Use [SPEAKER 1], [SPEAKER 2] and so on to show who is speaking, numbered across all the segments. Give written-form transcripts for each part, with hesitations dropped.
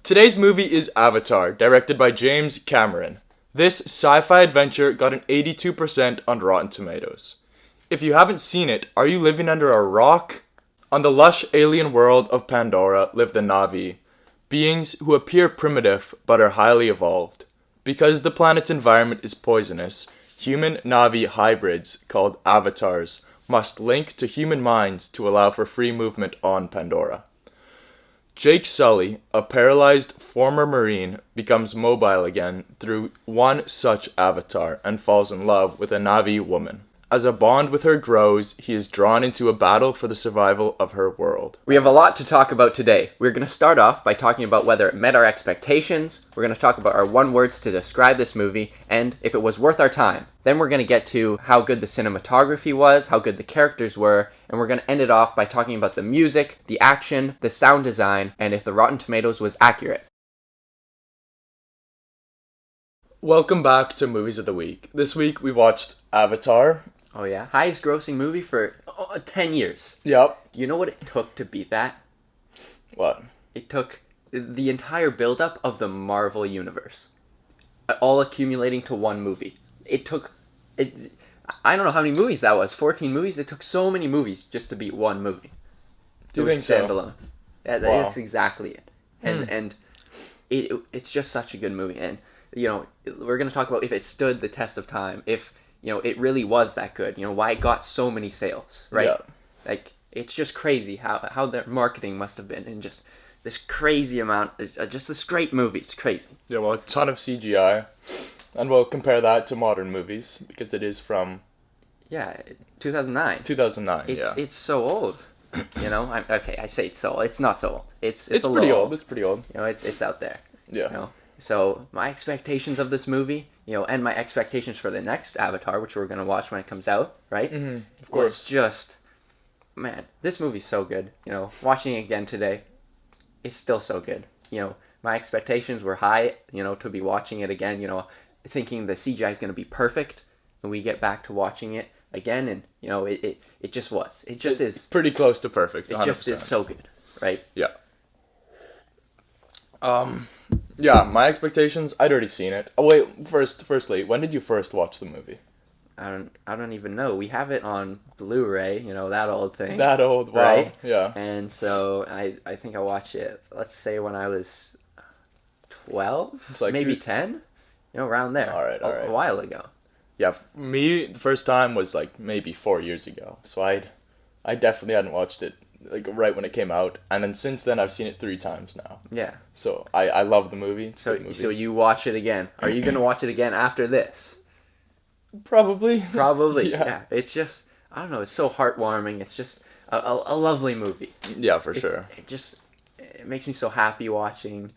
[SPEAKER 1] Today's movie is Avatar, directed by James Cameron. This sci-fi adventure got an 82% on Rotten Tomatoes. If you haven't seen it, are you living under a rock? On the lush alien world of Pandora live the Na'vi, beings who appear primitive but are highly evolved. Because the planet's environment is poisonous, human Na'vi hybrids, called avatars, must link to human minds to allow for free movement on Pandora. Jake Sully, a paralyzed former Marine, becomes mobile again through one such avatar and falls in love with a Na'vi woman. As a bond with her grows, he is drawn into a battle for the survival of her world.
[SPEAKER 2] We have a lot to talk about today. We're going to start off by talking about whether it met our expectations. We're going to talk about our one words to describe this movie and if it was worth our time. Then we're going to get to how good the cinematography was, how good the characters were, and we're going to end it off by talking about the music, the action, the sound design, and if the Rotten Tomatoes was accurate.
[SPEAKER 1] Welcome back to Movies of the Week. This week we watched Avatar.
[SPEAKER 2] Oh yeah, highest grossing movie for 10 years.
[SPEAKER 1] Yep.
[SPEAKER 2] You know what it took to beat that?
[SPEAKER 1] What?
[SPEAKER 2] It took the entire buildup of the Marvel Universe, all accumulating to one movie. I don't know how many movies that was, 14 movies? It took so many movies just to beat one movie.
[SPEAKER 1] Do you think so?
[SPEAKER 2] Standalone. That's exactly it. And it's just such a good movie. And, you know, we're going to talk about if it stood the test of time, if it really was that good. Why it got so many sales, right?
[SPEAKER 1] Yeah.
[SPEAKER 2] Like, it's just crazy how their marketing must have been, and just this crazy amount, just this great movie. It's crazy.
[SPEAKER 1] Yeah, well, a ton of CGI. And we'll compare that to modern movies, because it is from...
[SPEAKER 2] Yeah, 2009.
[SPEAKER 1] 2009,
[SPEAKER 2] It's so old. I say it's so old. It's not so old. It's
[SPEAKER 1] pretty old. It's pretty old.
[SPEAKER 2] It's out there.
[SPEAKER 1] Yeah.
[SPEAKER 2] So my expectations of this movie, and my expectations for the next Avatar, which we're going to watch when it comes out, right?
[SPEAKER 1] Mm-hmm. Of course.
[SPEAKER 2] It's just, man, this movie's so good. Watching it again today, it's still so good. My expectations were high, to be watching it again, thinking the CGI is going to be perfect when we get back to watching it again, and, it just was. It just is.
[SPEAKER 1] Pretty close to perfect, 100%.
[SPEAKER 2] It just is so good, right?
[SPEAKER 1] Yeah. Yeah, my expectations, I'd already seen it. Oh wait, firstly, when did you first watch the movie?
[SPEAKER 2] I don't even know. We have it on Blu-ray, that old thing.
[SPEAKER 1] That old, wow.
[SPEAKER 2] Right?
[SPEAKER 1] Yeah.
[SPEAKER 2] And so I think I watched it, let's say when I was 12,
[SPEAKER 1] It's like
[SPEAKER 2] maybe 10, around there.
[SPEAKER 1] All right.
[SPEAKER 2] A while ago.
[SPEAKER 1] Yeah, me, the first time was like maybe 4 years ago. So I definitely hadn't watched it like right when it came out, and then since then I've seen it 3 times now.
[SPEAKER 2] Yeah.
[SPEAKER 1] So I love the movie. It's a good movie.
[SPEAKER 2] So you watch it again. Are you going to watch it again after this?
[SPEAKER 1] Probably.
[SPEAKER 2] Probably.
[SPEAKER 1] Yeah.
[SPEAKER 2] Yeah. It's just, I don't know, it's so heartwarming. It's just a lovely movie.
[SPEAKER 1] Yeah, for sure.
[SPEAKER 2] It makes me so happy watching,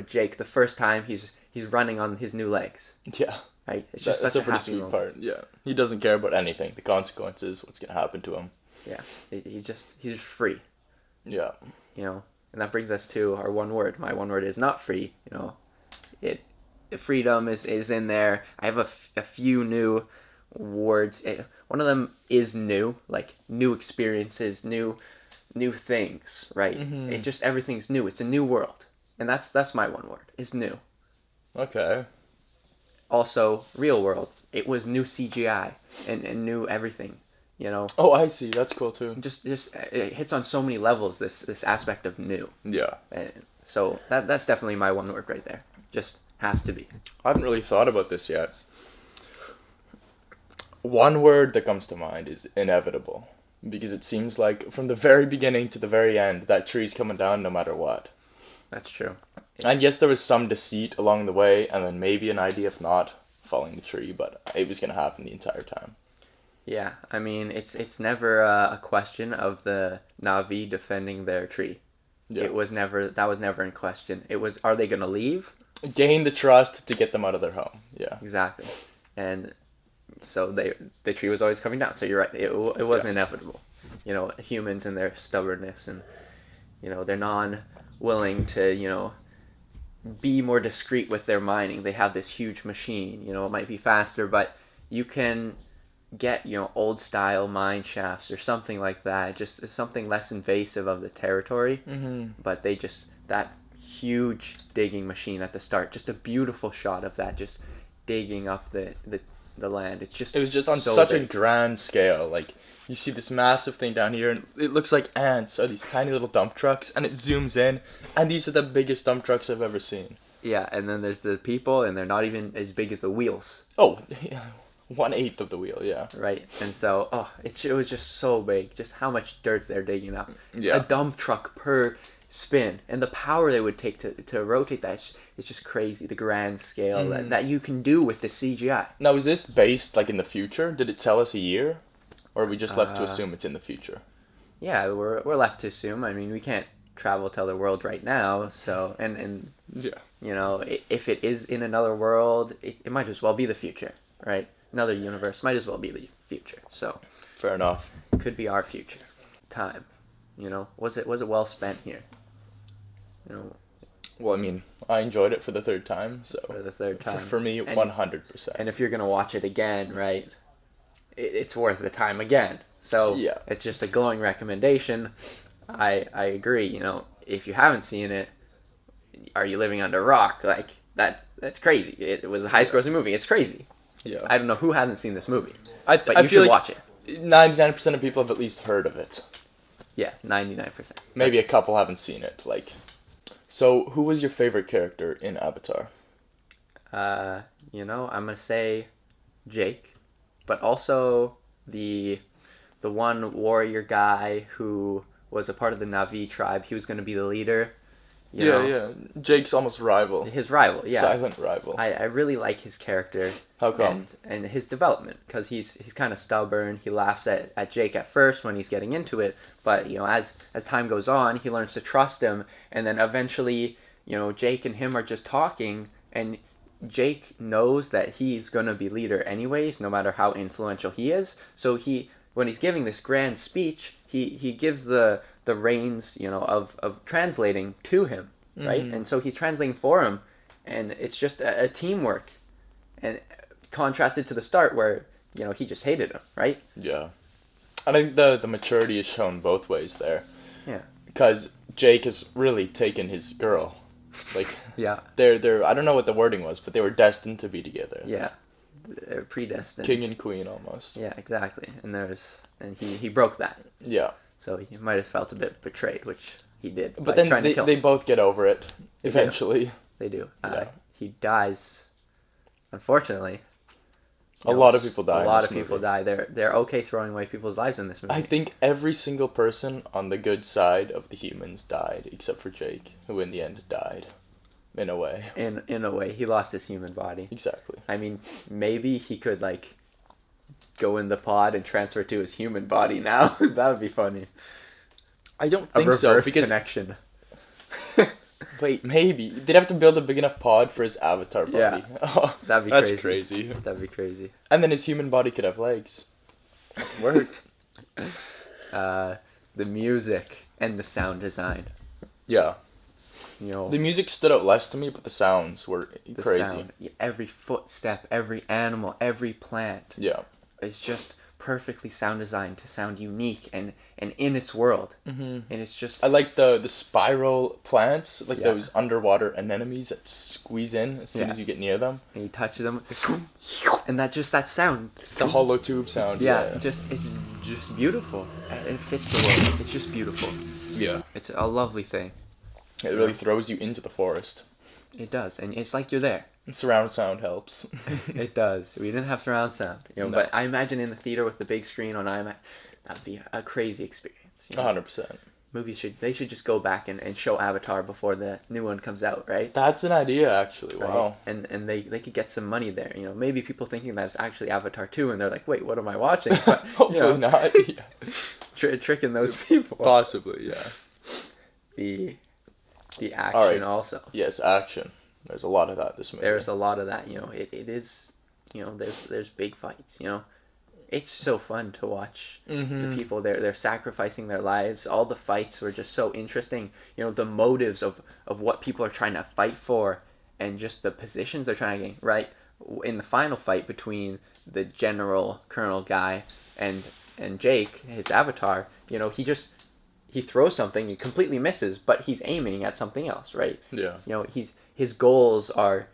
[SPEAKER 2] Jake the first time he's running on his new legs.
[SPEAKER 1] Yeah.
[SPEAKER 2] Right? It's just such
[SPEAKER 1] a
[SPEAKER 2] a
[SPEAKER 1] pretty
[SPEAKER 2] happy
[SPEAKER 1] sweet
[SPEAKER 2] moment.
[SPEAKER 1] part. Yeah. He doesn't care about anything, the consequences, what's going to happen to him.
[SPEAKER 2] Yeah. He's just free.
[SPEAKER 1] Yeah.
[SPEAKER 2] And that brings us to our one word. My one word is not free. Freedom is in there. I have a few new words. One of them is new, like new experiences, new things, right?
[SPEAKER 1] Mm-hmm.
[SPEAKER 2] It just, everything's new. It's a new world. And that's my one word, is new.
[SPEAKER 1] Okay.
[SPEAKER 2] Also, real world. It was new CGI and new everything,
[SPEAKER 1] Oh, I see. That's cool too.
[SPEAKER 2] Just it hits on so many levels, this aspect of new.
[SPEAKER 1] Yeah.
[SPEAKER 2] And so that's definitely my one word right there. Just has to be.
[SPEAKER 1] I haven't really thought about this yet. One word that comes to mind is inevitable. Because it seems like from the very beginning to the very end, that tree's coming down no matter what.
[SPEAKER 2] That's true.
[SPEAKER 1] And yes, there was some deceit along the way, and then maybe an idea of not falling the tree, but it was going to happen the entire time.
[SPEAKER 2] Yeah, I mean, it's never a question of the Na'vi defending their tree.
[SPEAKER 1] Yeah.
[SPEAKER 2] That was never in question. It was, are they going to leave?
[SPEAKER 1] Gain the trust to get them out of their home. Yeah.
[SPEAKER 2] Exactly. And so the tree was always coming down. So you're right. It was inevitable. Humans and their stubbornness, and they're non-willing to be more discreet with their mining. They have this huge machine. It might be faster, but you can get old style mine shafts or something like that. Just something less invasive of the territory.
[SPEAKER 1] Mm-hmm.
[SPEAKER 2] But they just, that huge digging machine at the start. Just a beautiful shot of that, just digging up the land. It's just
[SPEAKER 1] It was just on
[SPEAKER 2] so
[SPEAKER 1] such a
[SPEAKER 2] big.
[SPEAKER 1] grand scale. Like, you see this massive thing down here, and it looks like ants or these tiny little dump trucks, and it zooms in, and these are the biggest dump trucks I've ever seen.
[SPEAKER 2] Yeah, and then there's the people, and they're not even as big as the wheels,
[SPEAKER 1] Oh, yeah, 1/8 of the wheel, yeah.
[SPEAKER 2] right? And so, it was just so big, just how much dirt they're digging up.
[SPEAKER 1] Yeah.
[SPEAKER 2] A dump truck per spin, and the power they would take to rotate that, it's just crazy, the grand scale that you can do with the CGI.
[SPEAKER 1] Now, is this based, like, in the future? Did it tell us a year? Or are we just left to assume it's in the future?
[SPEAKER 2] Yeah, we're left to assume. I mean, we can't travel to other world right now, so, and
[SPEAKER 1] Yeah.
[SPEAKER 2] you know, if it is in another world, it might as well be the future, right? Another universe might as well be the future. So
[SPEAKER 1] Fair enough.
[SPEAKER 2] could be our future. Time, you know, was it well spent here? You know,
[SPEAKER 1] Well, I mean, I enjoyed it for the third time, so...
[SPEAKER 2] for the third time.
[SPEAKER 1] For me,
[SPEAKER 2] And-
[SPEAKER 1] 100%.
[SPEAKER 2] And if you're gonna watch it again, right, it's worth the time again. So
[SPEAKER 1] Yeah.
[SPEAKER 2] it's just a glowing recommendation. I agree. You know, if you haven't seen it, are you living under a rock? Like that's crazy. It was a highest grossing movie. It's crazy.
[SPEAKER 1] Yeah.
[SPEAKER 2] I don't know who hasn't seen this movie,
[SPEAKER 1] I
[SPEAKER 2] but you
[SPEAKER 1] feel
[SPEAKER 2] should
[SPEAKER 1] like
[SPEAKER 2] watch it.
[SPEAKER 1] 99% of people have at least heard of it.
[SPEAKER 2] Yes, 99%.
[SPEAKER 1] Maybe a couple haven't seen it. Like, so who was your favorite character in Avatar?
[SPEAKER 2] You know, I'm gonna say Jake, but also the one warrior guy who was a part of the Na'vi tribe. He was gonna be the leader. You know,
[SPEAKER 1] Yeah. Jake's almost rival.
[SPEAKER 2] his rival. Yeah,
[SPEAKER 1] Silent rival.
[SPEAKER 2] I really like his character.
[SPEAKER 1] How come?
[SPEAKER 2] And his development, because he's kind of stubborn. He laughs at Jake at first when he's getting into it, but you know, as time goes on, he learns to trust him, and then eventually, you know, Jake and him are just talking, and Jake knows that he's gonna be leader anyways, no matter how influential he is. So when he's giving this grand speech, he gives the reins, you know, of translating to him, right? And so he's translating for him, and it's just a teamwork, and contrasted to the start where, you know, he just hated him, right?
[SPEAKER 1] Yeah. I think the maturity is shown both ways there.
[SPEAKER 2] Yeah.
[SPEAKER 1] Because Jake has really taken his girl. Like,
[SPEAKER 2] Yeah.
[SPEAKER 1] they're I don't know what the wording was, but they were destined to be together.
[SPEAKER 2] Yeah. They're predestined.
[SPEAKER 1] King and queen almost.
[SPEAKER 2] Yeah, exactly. And he broke that.
[SPEAKER 1] Yeah.
[SPEAKER 2] So he might have felt a bit betrayed, which he did.
[SPEAKER 1] But
[SPEAKER 2] by
[SPEAKER 1] then
[SPEAKER 2] trying to kill
[SPEAKER 1] they
[SPEAKER 2] him.
[SPEAKER 1] both get over it
[SPEAKER 2] They do.
[SPEAKER 1] eventually.
[SPEAKER 2] They do.
[SPEAKER 1] Yeah.
[SPEAKER 2] He dies, unfortunately.
[SPEAKER 1] A lot of people die.
[SPEAKER 2] A
[SPEAKER 1] in
[SPEAKER 2] lot
[SPEAKER 1] this
[SPEAKER 2] of people
[SPEAKER 1] movie.
[SPEAKER 2] die. They're okay throwing away people's lives in this movie.
[SPEAKER 1] I think every single person on the good side of the humans died, except for Jake, who in the end died. In a way.
[SPEAKER 2] In a way, he lost his human body.
[SPEAKER 1] Exactly.
[SPEAKER 2] I mean, maybe he could like go in the pod and transfer to his human body now. That would be funny.
[SPEAKER 1] I don't
[SPEAKER 2] A
[SPEAKER 1] think
[SPEAKER 2] reverse
[SPEAKER 1] so, because
[SPEAKER 2] connection.
[SPEAKER 1] wait, maybe they'd have to build a big enough pod for his avatar body.
[SPEAKER 2] Yeah.
[SPEAKER 1] Oh,
[SPEAKER 2] That'd be
[SPEAKER 1] that's
[SPEAKER 2] crazy.
[SPEAKER 1] crazy.
[SPEAKER 2] That'd be crazy.
[SPEAKER 1] And then his human body could have legs.
[SPEAKER 2] Work. The music and the sound design.
[SPEAKER 1] Yeah,
[SPEAKER 2] You know,
[SPEAKER 1] the music stood out less to me, but the sounds were
[SPEAKER 2] the
[SPEAKER 1] crazy.
[SPEAKER 2] sound. Every footstep, every animal, every plant
[SPEAKER 1] Yeah.
[SPEAKER 2] is just perfectly sound designed to sound unique and in its world.
[SPEAKER 1] Mm-hmm.
[SPEAKER 2] And it's just
[SPEAKER 1] I like the spiral plants, like
[SPEAKER 2] Yeah.
[SPEAKER 1] those underwater anemones that squeeze in as soon
[SPEAKER 2] Yeah.
[SPEAKER 1] as you get near them.
[SPEAKER 2] and you touch them, and that sound.
[SPEAKER 1] The hollow tube sound.
[SPEAKER 2] Yeah, it's just beautiful. It fits the world. It's just beautiful.
[SPEAKER 1] Yeah.
[SPEAKER 2] It's a lovely thing.
[SPEAKER 1] It really throws you into the forest.
[SPEAKER 2] It does, and it's like you're there.
[SPEAKER 1] And surround sound helps.
[SPEAKER 2] It does. We didn't have surround sound, you know,
[SPEAKER 1] No.
[SPEAKER 2] but I imagine in the theater with the big screen on IMAX, that'd be a crazy experience. You know?
[SPEAKER 1] 100%.
[SPEAKER 2] Movies should just go back and show Avatar before the new one comes out, right?
[SPEAKER 1] That's an idea, actually.
[SPEAKER 2] Right?
[SPEAKER 1] Wow.
[SPEAKER 2] And they could get some money there. You know, maybe people thinking that it's actually Avatar 2 and they're like, wait, what am I watching? But,
[SPEAKER 1] Hopefully
[SPEAKER 2] you know,
[SPEAKER 1] not. Yeah.
[SPEAKER 2] tricking those people.
[SPEAKER 1] Possibly, yeah.
[SPEAKER 2] The action
[SPEAKER 1] All right.
[SPEAKER 2] also.
[SPEAKER 1] Yes, action. There's a lot of that this movie.
[SPEAKER 2] There's a lot of that, you know. It is, you know, there's big fights, you know. It's so fun to watch the people. They're sacrificing their lives. All the fights were just so interesting. You know, the motives of what people are trying to fight for, and just the positions they're trying to gain. Right in the final fight between the general colonel guy and Jake, his avatar. You know, he he throws something, he completely misses, but he's aiming at something else, right?
[SPEAKER 1] Yeah.
[SPEAKER 2] You know, his goals are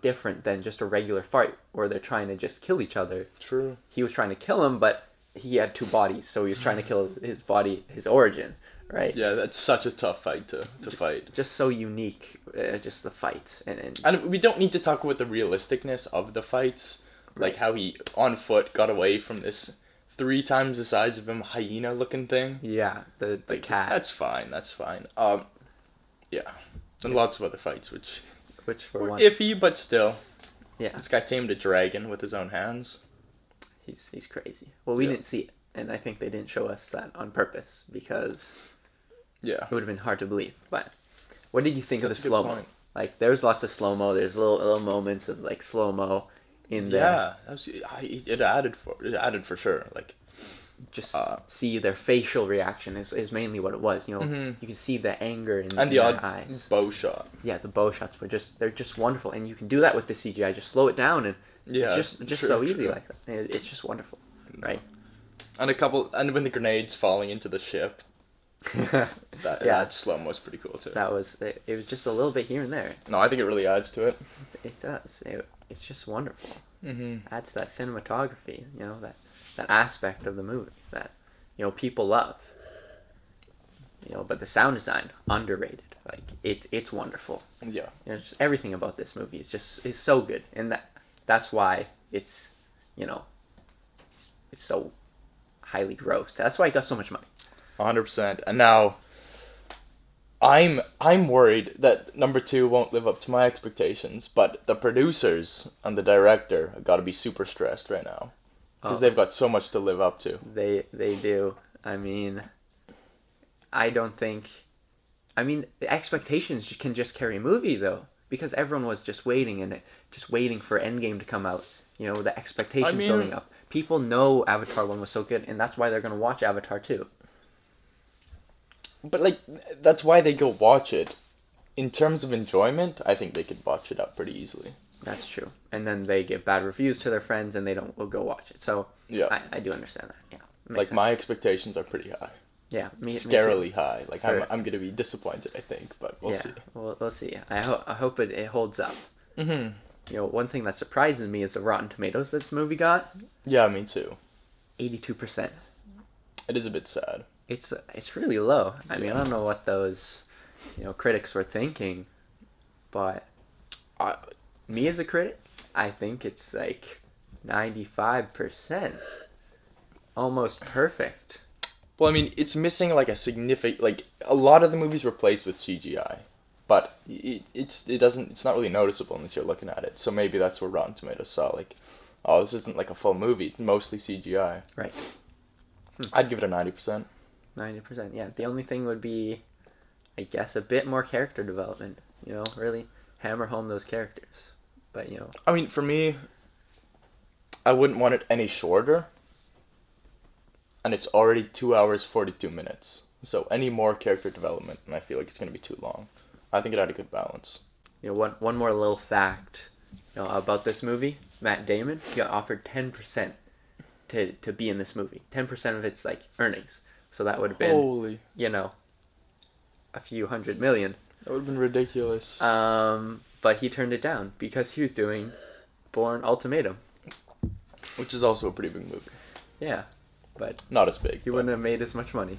[SPEAKER 2] different than just a regular fight where they're trying to just kill each other.
[SPEAKER 1] True.
[SPEAKER 2] He was trying to kill him, but he had two bodies, so he was trying to kill his body, his origin, right?
[SPEAKER 1] Yeah, that's such a tough fight to fight.
[SPEAKER 2] Just so unique, just the fights,
[SPEAKER 1] And we don't need to talk about the realisticness of the fights, like how he on foot got away from this 3 times the size of him hyena looking thing.
[SPEAKER 2] yeah, the cat,
[SPEAKER 1] That's fine. Yeah, and lots of other fights which
[SPEAKER 2] were
[SPEAKER 1] were
[SPEAKER 2] one.
[SPEAKER 1] iffy, but still,
[SPEAKER 2] Yeah,
[SPEAKER 1] this guy tamed a dragon with his own hands.
[SPEAKER 2] he's crazy. Well, we
[SPEAKER 1] Yeah.
[SPEAKER 2] didn't see it, and I think they didn't show us that on purpose because
[SPEAKER 1] Yeah.
[SPEAKER 2] it would have been hard to believe. But what did you think
[SPEAKER 1] That's a
[SPEAKER 2] of
[SPEAKER 1] good
[SPEAKER 2] the slow mo?
[SPEAKER 1] point.
[SPEAKER 2] Like, there's lots of slow mo. There's little moments of like slow mo in there.
[SPEAKER 1] Yeah, it added for sure. Like,
[SPEAKER 2] Just see their facial reaction is mainly what it was. You know,
[SPEAKER 1] Mhm.
[SPEAKER 2] you can see the anger in
[SPEAKER 1] and the
[SPEAKER 2] their
[SPEAKER 1] odd
[SPEAKER 2] eyes.
[SPEAKER 1] bow shot.
[SPEAKER 2] Yeah, the bow shots were they're just wonderful, and you can do that with the CGI. Just slow it down, and
[SPEAKER 1] Yeah,
[SPEAKER 2] it's just
[SPEAKER 1] true,
[SPEAKER 2] so easy
[SPEAKER 1] true.
[SPEAKER 2] like that. It's just wonderful, right?
[SPEAKER 1] And when the grenades falling into the ship, that slow mo was pretty cool too.
[SPEAKER 2] That was it was just a little bit here and there.
[SPEAKER 1] No, I think it really adds to it.
[SPEAKER 2] It does. It's just wonderful.
[SPEAKER 1] Mm-hmm.
[SPEAKER 2] Adds that cinematography, you know, that aspect of the movie that, you know, people love. You know, but the sound design, underrated. Like, it's wonderful.
[SPEAKER 1] Yeah.
[SPEAKER 2] You know, just everything about this movie is so good, and that's why it's, you know, it's so highly grossed. That's why it got so much money.
[SPEAKER 1] 100%. And now, I'm worried that number 2 won't live up to my expectations. But the producers and the director have got to be super stressed right now because
[SPEAKER 2] Oh.
[SPEAKER 1] they've got so much to live up to.
[SPEAKER 2] They do. I mean, I don't think. I mean, the expectations can just carry a movie though, because everyone was just waiting for Endgame to come out. You know, the expectations building up. People know Avatar 1 was so good, and that's why they're gonna watch Avatar 2.
[SPEAKER 1] But like, that's why they go watch it. In terms of enjoyment, I think they could watch it up pretty easily.
[SPEAKER 2] That's true. And then they give bad reviews to their friends, and they will go watch it. So
[SPEAKER 1] Yeah.
[SPEAKER 2] I do understand that. Yeah. Makes
[SPEAKER 1] Like
[SPEAKER 2] sense.
[SPEAKER 1] my expectations are pretty high.
[SPEAKER 2] Yeah, me too.
[SPEAKER 1] Scarily high. Like
[SPEAKER 2] Sure.
[SPEAKER 1] I'm gonna be disappointed, I think, but we'll see.
[SPEAKER 2] Well, let's see. I hope it holds up.
[SPEAKER 1] Mm-hmm.
[SPEAKER 2] You know, one thing that surprises me is the Rotten Tomatoes that this movie got.
[SPEAKER 1] Yeah, me too.
[SPEAKER 2] 82%.
[SPEAKER 1] It is a bit sad.
[SPEAKER 2] It's really low. I mean,
[SPEAKER 1] Yeah.
[SPEAKER 2] I don't know what those, you know, critics were thinking, but
[SPEAKER 1] I,
[SPEAKER 2] me as a critic, I think it's like 95%. Almost perfect.
[SPEAKER 1] well, I mean, it's missing like a significant. Like a lot of the movies were placed with CGI, but it's not really noticeable unless you're looking at it. So maybe that's where Rotten Tomatoes saw like, oh, this isn't like a full movie. It's mostly CGI.
[SPEAKER 2] Right.
[SPEAKER 1] I'd give it a 90%.
[SPEAKER 2] 90%. Yeah. The only thing would be, I guess, a bit more character development. You know, really hammer home those characters. But, you know,
[SPEAKER 1] I mean, for me, I wouldn't want it any shorter. And it's already 2 hours 42 minutes. So any more character development, and I feel like it's gonna be too long. I think it had a good balance.
[SPEAKER 2] you know, one more little fact, you know, about this movie. Matt Damon got offered 10% to be in this movie. 10% of its like earnings. So that would have been,
[SPEAKER 1] Holy,
[SPEAKER 2] you know, a few hundred million.
[SPEAKER 1] that would have been ridiculous.
[SPEAKER 2] But he turned it down because he was doing Bourne Ultimatum.
[SPEAKER 1] Which is also a pretty big movie.
[SPEAKER 2] Yeah, but
[SPEAKER 1] Not as big.
[SPEAKER 2] he
[SPEAKER 1] but
[SPEAKER 2] wouldn't have made as much money.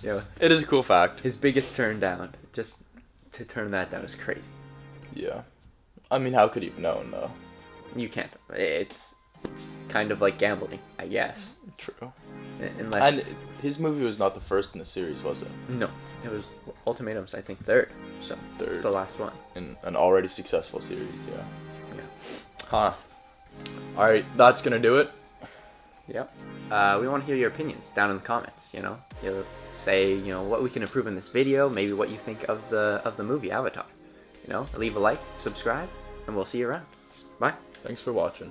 [SPEAKER 2] You know,
[SPEAKER 1] It is a cool fact.
[SPEAKER 2] his biggest turn down. Just to turn that down is crazy.
[SPEAKER 1] Yeah. I mean, how could he have known, though?
[SPEAKER 2] You can't. It's kind of like gambling, I guess.
[SPEAKER 1] True.
[SPEAKER 2] Unless
[SPEAKER 1] And his movie was not the first in the series, was it?
[SPEAKER 2] no, it was Ultimatum's I think third. So
[SPEAKER 1] Third.
[SPEAKER 2] it's the last one.
[SPEAKER 1] In an already successful series, yeah.
[SPEAKER 2] Yeah.
[SPEAKER 1] Huh. Alright, that's gonna do it.
[SPEAKER 2] Yep. We want to hear your opinions down in the comments. You know, you'll say what we can improve in this video. Maybe what you think of the movie Avatar. You know, leave a like, subscribe, and we'll see you around. Bye.
[SPEAKER 1] Thanks for watching.